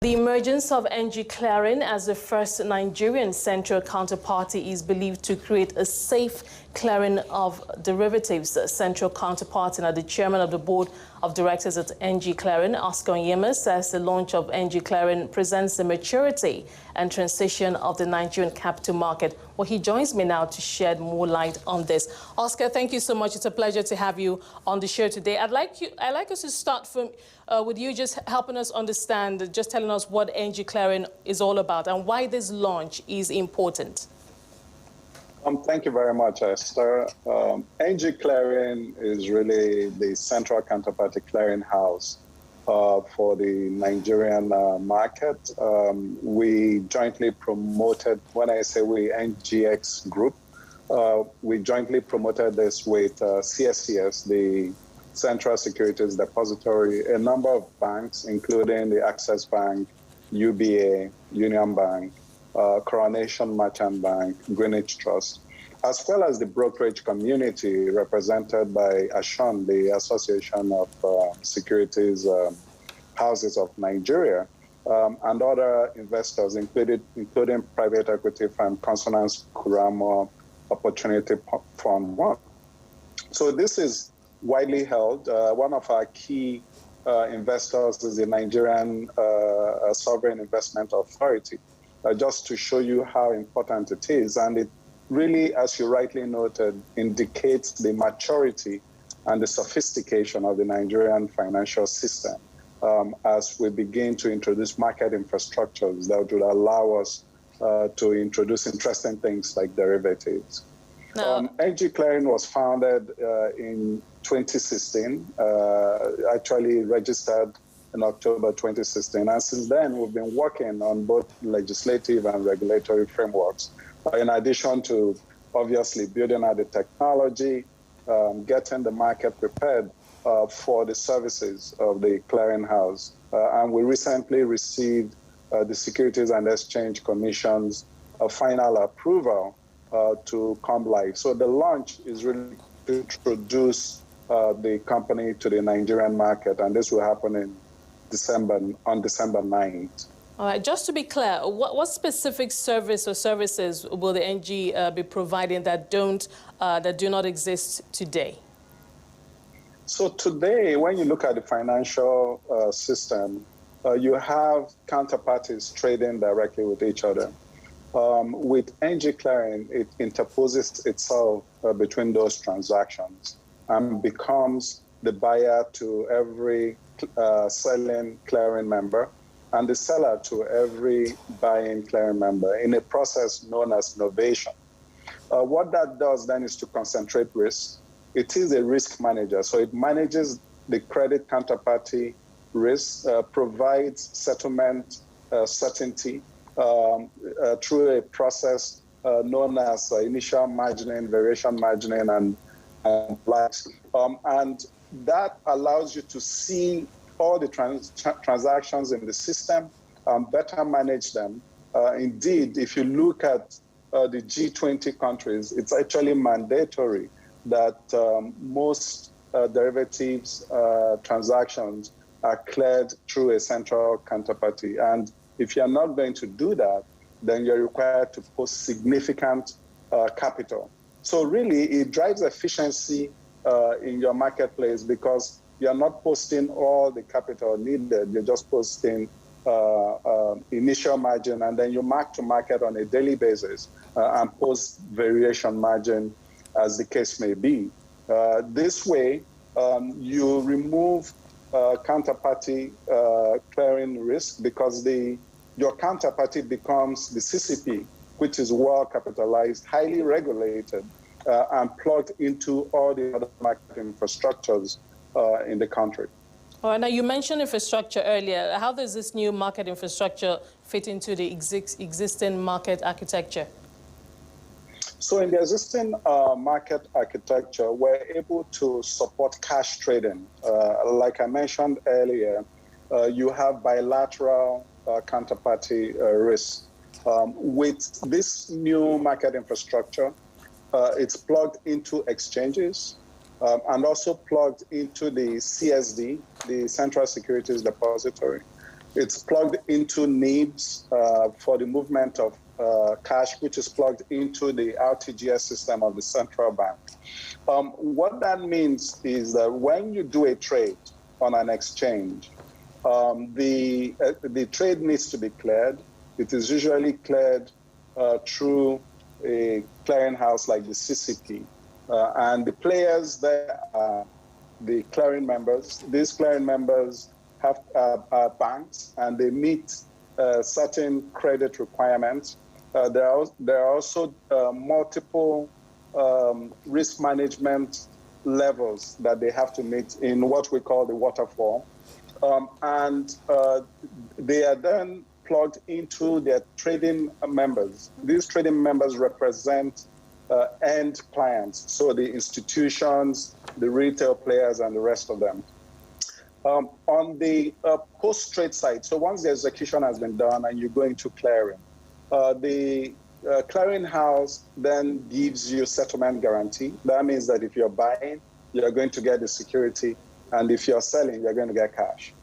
The emergence of NG Clearing as the first Nigerian central counterparty is believed to create a safe clearing of derivatives. Central Counterparty and the chairman of the board of directors at NG Clearing, Oscar Onyema, says the launch of NG Clearing presents the maturity and transition of the Nigerian capital market. Well, he joins me now to shed more light on this. Oscar, thank you so much. It's a pleasure to have you on the show today. I'd like us to start with you just helping us understand, just telling us what NG Clearing is all about and why this launch is important. Thank you very much, Esther. NG Clearing is really the Central Counterparty clearing house for the Nigerian market. We jointly promoted, when I say we, NGX Group, we jointly promoted this with CSCS, the Central Securities Depository, a number of banks, including the Access Bank, UBA, Union Bank, Coronation Merchant Bank, Greenwich Trust, as well as the brokerage community represented by ASHON, the Association of Securities Houses of Nigeria, and other investors, including private equity firm Consonance Kuramo Opportunity Fund 1. So this is widely held. One of our key investors is the Nigerian Sovereign Investment Authority, just to show you how important it is. And it really, as you rightly noted, indicates the maturity and the sophistication of the Nigerian financial system as we begin to introduce market infrastructures that would allow us to introduce interesting things like derivatives. NG Clearing was founded in 2016, actually registered in October 2016. And since then, we've been working on both legislative and regulatory frameworks, in addition to obviously building out the technology, getting the market prepared for the services of the clearinghouse. And we recently received the Securities and Exchange Commission's final approval to come live. So the launch is really to introduce the company to the Nigerian market, and this will happen in on December 9th. All right, just to be clear, what specific service or services will the NG be providing that do not exist today? So today, when you look at the financial system, you have counterparties trading directly with each other. With NG Clearing, it interposes itself between those transactions and becomes the buyer to every selling clearing member and the seller to every buying clearing member in a process known as novation. What that does then is to concentrate risk. It is a risk manager, so it manages the credit counterparty risk, provides settlement certainty through a process known as initial margining, variation margining, and likes. And that allows you to see all the transactions in the system, better manage them. Indeed, if you look at the G20 countries, it's actually mandatory that most derivatives transactions are cleared through a central counterparty. And if you're not going to do that, then you're required to post significant capital. So really, it drives efficiency in your marketplace because you're not posting all the capital needed. You're just posting initial margin, and then you mark to market on a daily basis and post variation margin as the case may be. This way, you remove counterparty clearing risk because your counterparty becomes the CCP, which is well capitalized, highly regulated, and plugged into all the other market infrastructures in the country. All right, now you mentioned infrastructure earlier. How does this new market infrastructure fit into the existing market architecture? So in the existing market architecture, we're able to support cash trading. Like I mentioned earlier, you have bilateral counterparty risk. With this new market infrastructure, it's plugged into exchanges and also plugged into the CSD, the Central Securities Depository. It's plugged into NIBS for the movement of cash, which is plugged into the RTGS system of the central bank. What that means is that when you do a trade on an exchange, the trade needs to be cleared. It is usually cleared through a clearinghouse like the CCP. And the players there are the clearing members. These clearing members have banks, and they meet certain credit requirements. There are also multiple risk management levels that they have to meet in what we call the waterfall. And they are then plugged into their trading members. These trading members represent end clients, so the institutions, the retail players, and the rest of them. On the post-trade side, so once the execution has been done and you go into clearing, the clearing house then gives you settlement guarantee. That means that if you're buying, you're going to get the security, and if you're selling, you're going to get cash.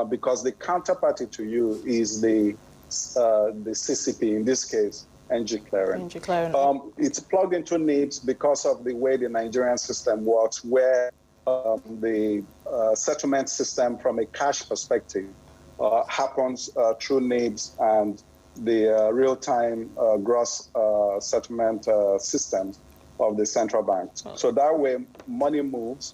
Because the counterparty to you is the CCP, in this case, NG Clearing. NG Clearing. It's plugged into NIBS because of the way the Nigerian system works, where the settlement system from a cash perspective happens through NIBS and the real-time gross settlement systems of the central bank. So that way, money moves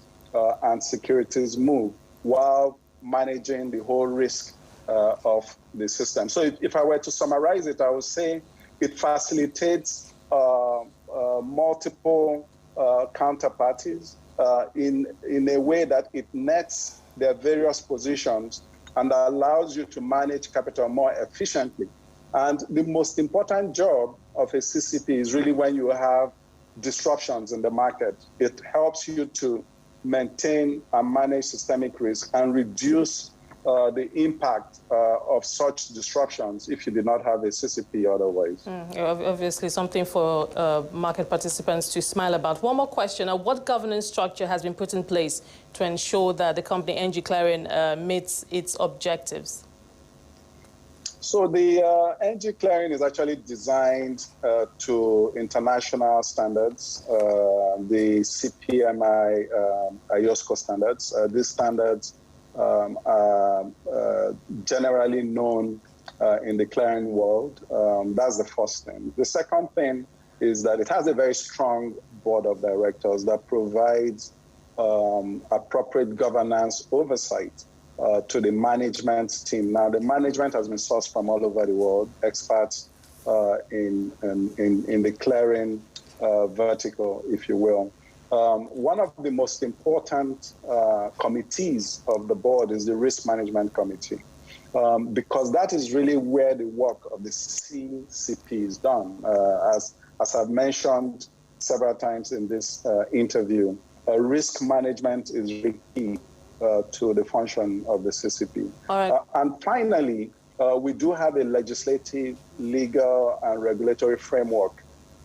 and securities move while managing the whole risk of the system. So if I were to summarize it, I would say it facilitates multiple counterparties in a way that it nets their various positions and allows you to manage capital more efficiently. And the most important job of a CCP is really when you have disruptions in the market. It helps you to maintain and manage systemic risk and reduce the impact of such disruptions if you did not have a CCP otherwise. Obviously, something for market participants to smile about. One more question. What governance structure has been put in place to ensure that the company NG Clearing meets its objectives? So the NG Clearing is actually designed to international standards, the CPMI IOSCO standards. These standards are generally known in the clearing world. That's the first thing. The second thing is that it has a very strong board of directors that provides appropriate governance oversight to the management team. Now, the management has been sourced from all over the world, experts in the clearing vertical, if you will. One of the most important committees of the board is the Risk Management Committee, because that is really where the work of the CCP is done. As I've mentioned several times in this interview, risk management is really key to the function of the CCP. All right. And finally, we do have a legislative, legal, and regulatory framework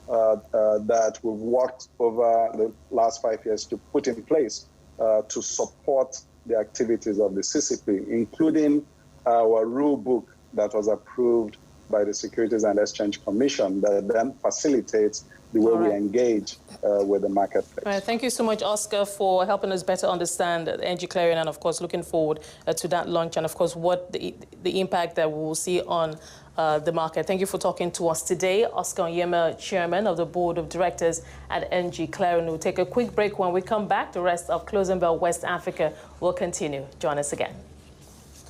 that we've worked over the last 5 years to put in place to support the activities of the CCP, including our rule book that was approved by the Securities and Exchange Commission that then facilitates the way we engage with the marketplace. All right. Thank you so much, Oscar, for helping us better understand NG Clearing and, of course, looking forward to that launch and, of course, what the impact that we will see on the market. Thank you for talking to us today. Oscar Onyema, Chairman of the Board of Directors at NG Clearing. We'll take a quick break. When we come back, the rest of Closing Bell West Africa will continue. Join us again.